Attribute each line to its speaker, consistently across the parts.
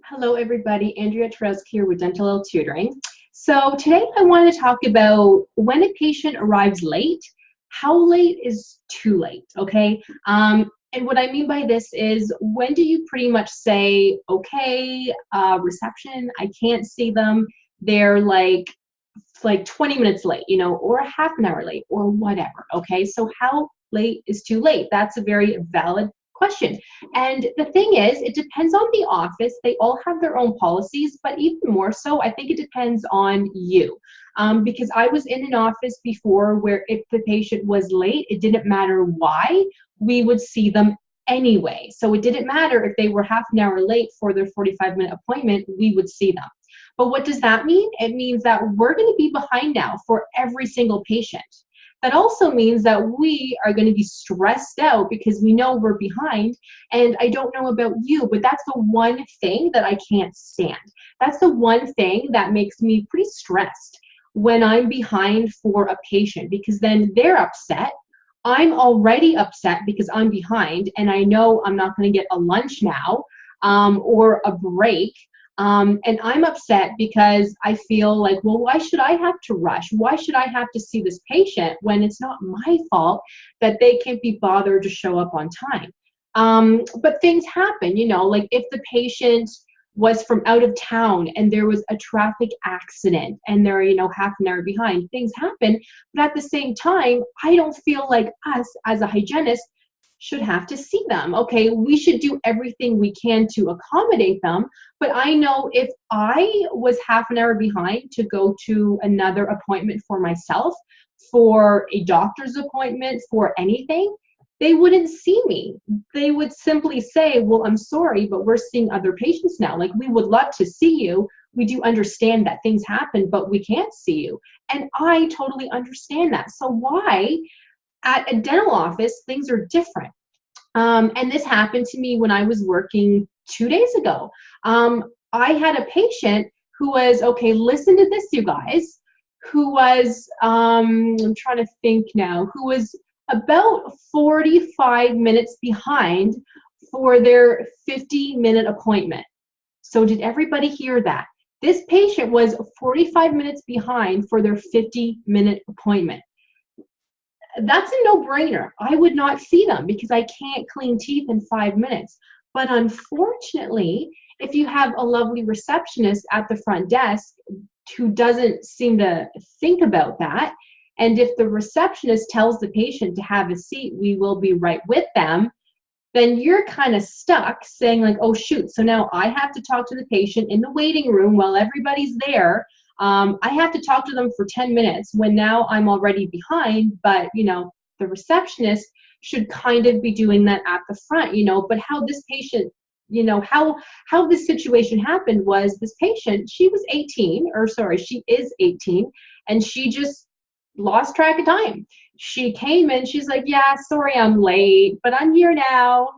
Speaker 1: Hello, everybody. Andrea Twarowski here with Dentalelle Tutoring. So today I want to talk about when a patient arrives late, how late is too late, okay? And what I mean by this is when do you pretty much say, okay, reception, I can't see them. They're like 20 minutes late, or a half an hour late or whatever, okay? So how late is too late? That's a very valid question. And the thing is, it depends on the office. They all have their own policies, but even more so, I think it depends on you. Because I was in an office before where if the patient was late, it didn't matter why, we would see them anyway. So it didn't matter if they were half an hour late for their 45-minute appointment, we would see them. But what does that mean? It means that we're going to be behind now for every single patient. That also means that we are going to be stressed out because we know we're behind. And I don't know about you, but that's the one thing that I can't stand. That's the one thing that makes me pretty stressed when I'm behind for a patient, because then they're upset. I'm already upset because I'm behind and I know I'm not going to get a lunch now or a break. And I'm upset because I feel like, well, why should I have to rush? Why should I have to see this patient when it's not my fault that they can't be bothered to show up on time? But things happen, like if the patient was from out of town and there was a traffic accident and they're, half an hour behind, things happen. But at the same time, I don't feel like us as a hygienist should have to see them. Okay, we should do everything we can to accommodate them, but I know if I was half an hour behind to go to another appointment for myself, for a doctor's appointment, for anything, they wouldn't see me. They would simply say, well, I'm sorry, but we're seeing other patients now. Like, we would love to see you. We do understand that things happen, but we can't see you. And I totally understand that. So why at a dental office, things are different. And this happened to me when I was working 2 days ago. I had a patient who was, okay, listen to this, you guys, who was, I'm trying to think now, who was about 45 minutes behind for their 50-minute appointment. So did everybody hear that? This patient was 45 minutes behind for their 50-minute appointment. That's a no-brainer. I would not see them because I can't clean teeth in 5 minutes. But unfortunately, if you have a lovely receptionist at the front desk who doesn't seem to think about that, and if the receptionist tells the patient to have a seat, we will be right with them, then you're kind of stuck saying like, oh shoot, so now I have to talk to the patient in the waiting room while everybody's there. I have to talk to them for 10 minutes when now I'm already behind, but the receptionist should kind of be doing that at the front, but how this patient, how this situation happened was this patient, she is 18, and she just lost track of time. She came in, she's like, yeah, sorry, I'm late, but I'm here now.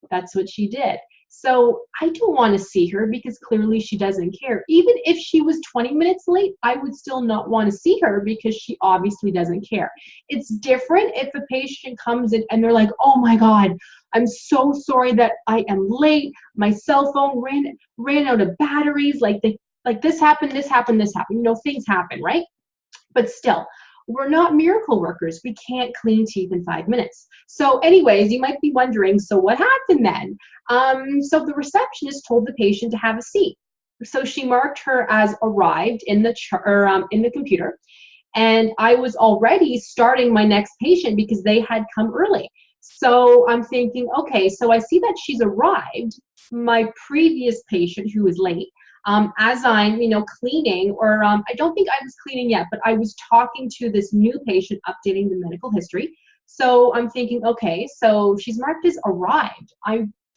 Speaker 1: That's what she did. So I don't want to see her because clearly she doesn't care. Even if she was 20 minutes late, I would still not want to see her because she obviously doesn't care. It's different if a patient comes in and they're like, oh my God, I'm so sorry that I am late. My cell phone ran out of batteries. Like this happened, this happened, this happened. Things happen, right? But still, we're not miracle workers. We can't clean teeth in 5 minutes. So anyways, you might be wondering, so what happened then? So the receptionist told the patient to have a seat. So she marked her as arrived in the computer. And I was already starting my next patient because they had come early. So I'm thinking, okay, so I see that she's arrived. My previous patient who was late, as I'm, cleaning, or I don't think I was cleaning yet, but I was talking to this new patient, updating the medical history. So I'm thinking, okay, so she's marked as arrived.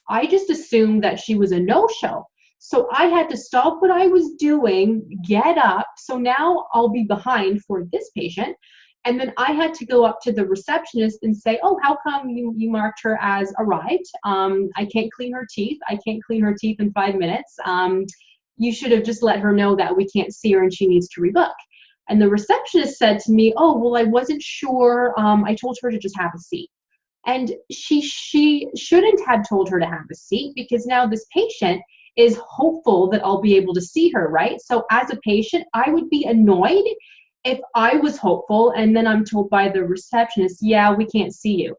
Speaker 1: I just assumed that she was a no-show. So I had to stop what I was doing, get up. So now I'll be behind for this patient. And then I had to go up to the receptionist and say, oh, how come you marked her as arrived? I can't clean her teeth. I can't clean her teeth in 5 minutes. You should have just let her know that we can't see her and she needs to rebook. And the receptionist said to me, oh, well, I wasn't sure. I told her to just have a seat. And she shouldn't have told her to have a seat, because now this patient is hopeful that I'll be able to see her, right? So as a patient, I would be annoyed if I was hopeful and then I'm told by the receptionist, yeah, we can't see you.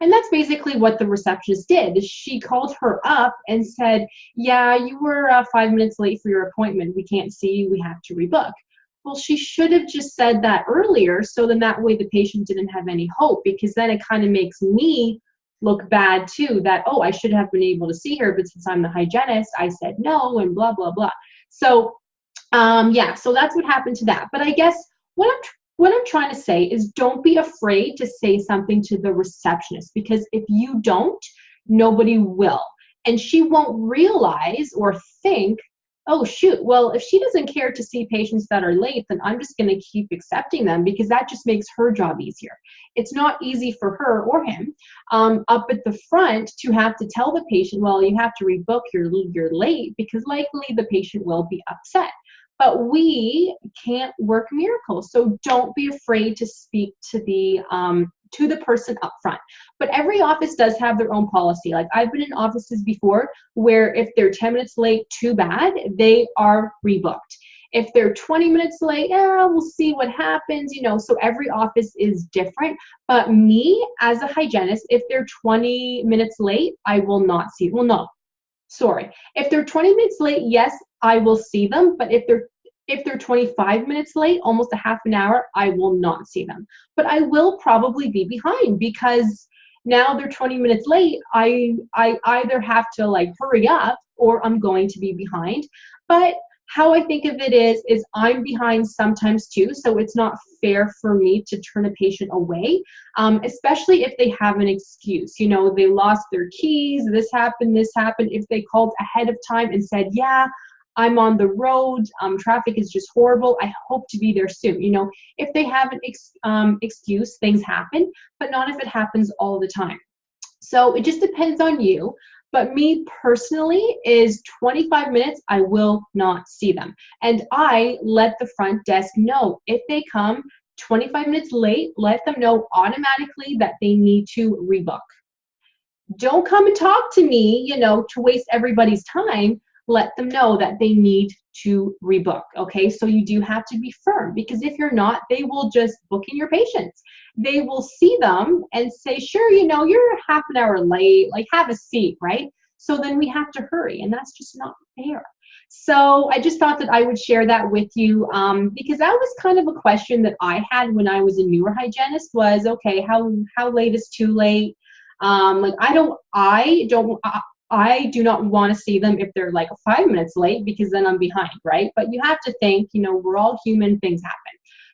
Speaker 1: And that's basically what the receptionist did. She called her up and said, yeah, you were 5 minutes late for your appointment. We can't see you. We have to rebook. Well, she should have just said that earlier, so then that way the patient didn't have any hope, because then it kind of makes me look bad too, that, oh, I should have been able to see her, but since I'm the hygienist, I said no, and blah, blah, blah. So yeah, so that's what happened to that. But I guess what I'm trying to say is, don't be afraid to say something to the receptionist, because if you don't, nobody will. And she won't realize or think, oh shoot, well, if she doesn't care to see patients that are late, then I'm just going to keep accepting them, because that just makes her job easier. It's not easy for her or him up at the front to have to tell the patient, well, you have to rebook, you're late, because likely the patient will be upset. But we can't work miracles, so don't be afraid to speak to the person up front. But every office does have their own policy. Like, I've been in offices before where if they're 10 minutes late, too bad, they are rebooked. If they're 20 minutes late, we'll see what happens, you know. So every office is different. But me, as a hygienist, if they're 20 minutes late, I will not see. Well, no, sorry. If they're 20 minutes late, yes, I will see them. But if they're 25 minutes late, almost a half an hour, I will not see them. But I will probably be behind, because now they're 20 minutes late. I either have to like hurry up, or I'm going to be behind. But how I think of it is I'm behind sometimes too, so it's not fair for me to turn a patient away, especially if they have an excuse. You know, they lost their keys, this happened. If they called ahead of time and said, yeah, I'm on the road, traffic is just horrible, I hope to be there soon. You know, if they have an excuse, things happen, but not if it happens all the time. So it just depends on you. But me personally is 25 minutes, I will not see them. And I let the front desk know if they come 25 minutes late, let them know automatically that they need to rebook. Don't come and talk to me, you know, to waste everybody's time. Let them know that they need to rebook, okay? So you do have to be firm, because if you're not, they will just book in your patients. They will see them and say, sure, you know, you're half an hour late, like, have a seat, right? So then we have to hurry, and that's just not fair. So I just thought that I would share that with you, because that was kind of a question that I had when I was a newer hygienist, was, okay, how late is too late? Like, I do not want to see them if they're like 5 minutes late, because then I'm behind, right? But you have to think, you know, we're all human, things happen.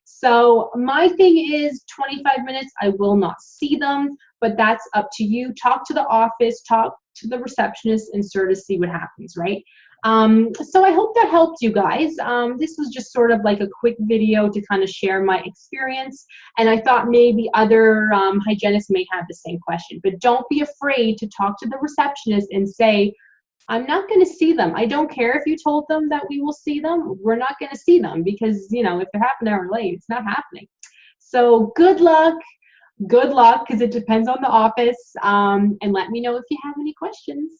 Speaker 1: So my thing is 25 minutes, I will not see them, but that's up to you. Talk to the office, talk to the receptionist, and sort of see what happens, right? So I hope that helped you guys. This was just sort of like a quick video to kind of share my experience, and I thought maybe other hygienists may have the same question. But don't be afraid to talk to the receptionist and say, I'm not going to see them. I don't care if you told them that we will see them. We're not going to see them, because, you know, if they're half an hour late, it's not happening. So good luck, because it depends on the office, and let me know if you have any questions.